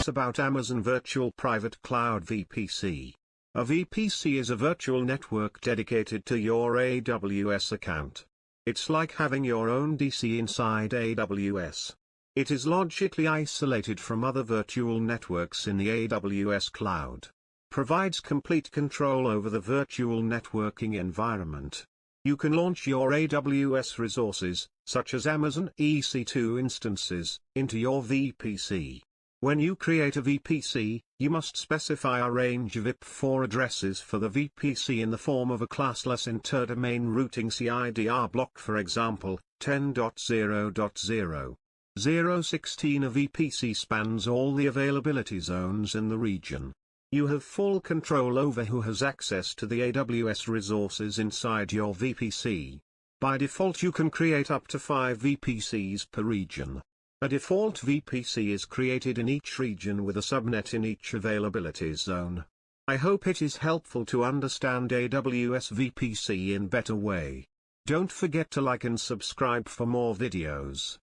us about Amazon Virtual Private Cloud VPC. A VPC is a virtual network dedicated to your AWS account. It's like having your own DC inside AWS. It is logically isolated from other virtual networks in the AWS cloud. Provides complete control over the virtual networking environment. You can launch your AWS resources, such as Amazon EC2 instances, into your VPC. When you create a VPC, you must specify a range of IP4 addresses for the VPC in the form of a classless inter-domain routing CIDR block, for example, 10.0.0. 0.16. A VPC spans all the availability zones in the region. You have full control over who has access to the AWS resources inside your VPC. By default, you can create up to 5 VPCs per region. A default VPC is created in each region with a subnet in each availability zone. I hope it is helpful to understand AWS VPC in better way. Don't forget to like and subscribe for more videos.